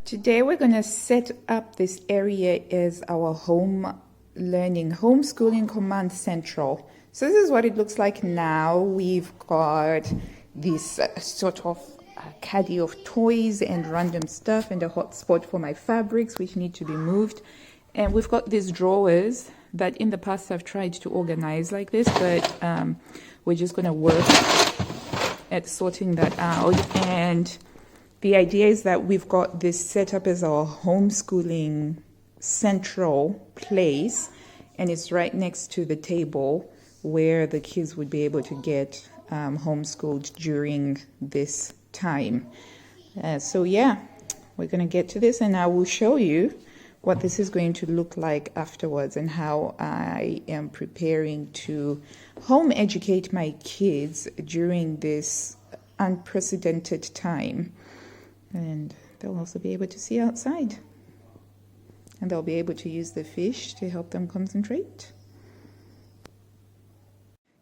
Today we're going to set up this area as our home learning, homeschooling command central. So this is what it looks like now. We've got this sort of caddy of toys and random stuff and a hotspot for my fabrics which need to be moved. And we've got these drawers that in the past I've tried to organize like this, but we're just going to work at sorting that out. And the idea is that we've got this set up as our homeschooling central place, and it's right next to the table where the kids would be able to get homeschooled during this time. So yeah, we're going to get to this, and I will show you what this is going to look like afterwards and how I am preparing to home educate my kids during this unprecedented time. And they'll also be able to see outside, and they'll be able to use the fish to help them concentrate.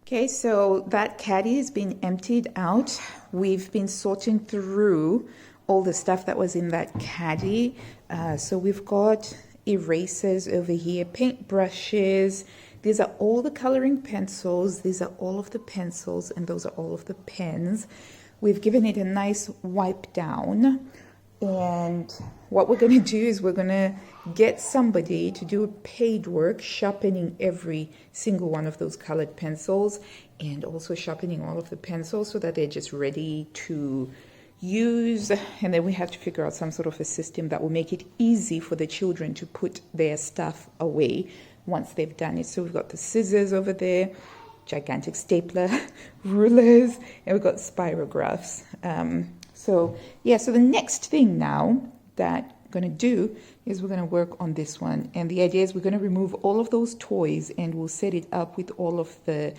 Okay, so that caddy has been emptied out. We've been sorting through all the stuff that was in that caddy. So we've got erasers over here, paint brushes. These are all the coloring pencils. These are all of the pencils, and those are all of the pens. We've given it a nice wipe down, and what we're going to do is we're going to get somebody to do paid work sharpening every single one of those colored pencils, and also sharpening all of the pencils so that they're just ready to use. And then we have to figure out some sort of a system that will make it easy for the children to put their stuff away once they've done it. So we've got the scissors over there, gigantic stapler, rulers, and we've got spirographs. So the next thing now that I'm going to do is we're going to work on this one. And the idea is we're going to remove all of those toys, and we'll set it up with all of the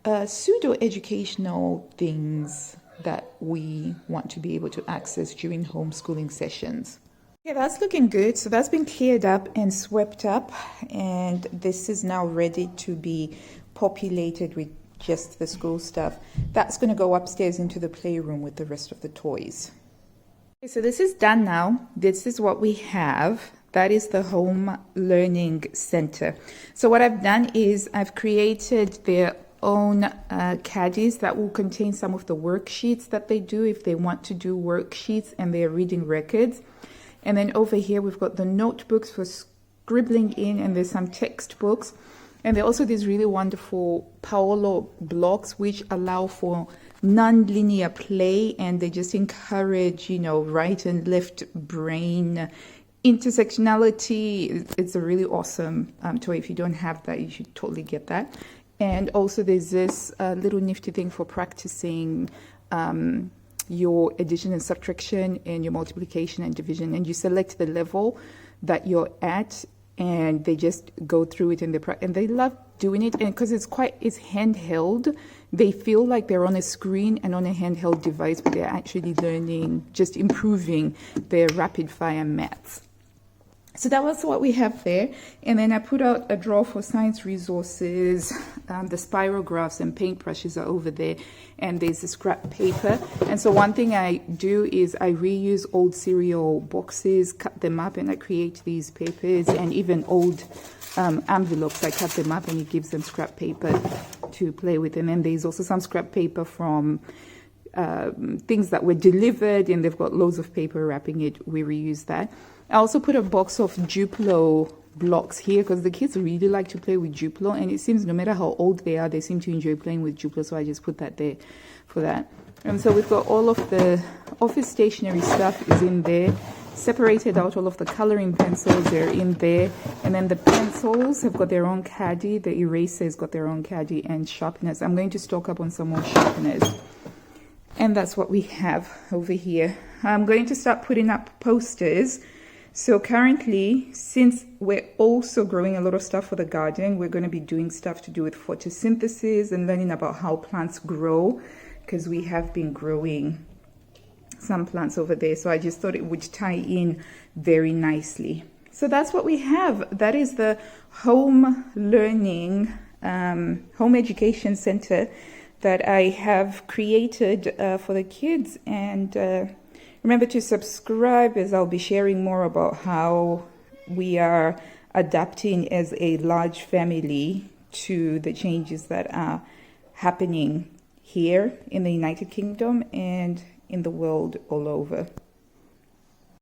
pseudo-educational things that we want to be able to access during homeschooling sessions. Okay, that's looking good. So that's been cleared up and swept up, and this is now ready to be populated with just the school stuff. That's going to go upstairs into the playroom with the rest of the toys. Okay, so this is done now. This is what we have. That is the home learning center. So what I've done is I've created their own caddies that will contain some of the worksheets that they do if they want to do worksheets and their reading records. And then over here we've got the notebooks for scribbling in, and there's some textbooks. And there are also these really wonderful Paolo blocks which allow for non-linear play, and they just encourage, right and left brain intersectionality. It's a really awesome toy. If you don't have that, you should totally get that. And also there's this little nifty thing for practicing your addition and subtraction and your multiplication and division. And you select the level that you're at, and they just go through it, and they love doing it. And because it's handheld, they feel like they're on a screen and on a handheld device, but they're actually learning, just improving their rapid fire maths. So that was what we have there. And then I put out a drawer for science resources. The spirographs and paintbrushes are over there. And there's the scrap paper. And so one thing I do is I reuse old cereal boxes, cut them up, and I create these papers. And even old envelopes, I cut them up, and it gives them scrap paper to play with. And then there's also some scrap paper from things that were delivered, and they've got loads of paper wrapping it. We reuse that. I also put a box of Duplo blocks here because the kids really like to play with Duplo, and it seems no matter how old they are, they seem to enjoy playing with Duplo, so I just put that there for that. And so we've got all of the office stationery stuff is in there, separated out all of the coloring pencils, they're in there, and then the pencils have got their own caddy, the erasers got their own caddy, and sharpeners. I'm going to stock up on some more sharpeners. And that's what we have over here. I'm going to start putting up posters. So currently, since we're also growing a lot of stuff for the garden, we're going to be doing stuff to do with photosynthesis and learning about how plants grow, because we have been growing some plants over there. So I just thought it would tie in very nicely. So that's what we have. That is the home learning, home education center that I have created for the kids. And Remember to subscribe, as I'll be sharing more about how we are adapting as a large family to the changes that are happening here in the United Kingdom and in the world all over.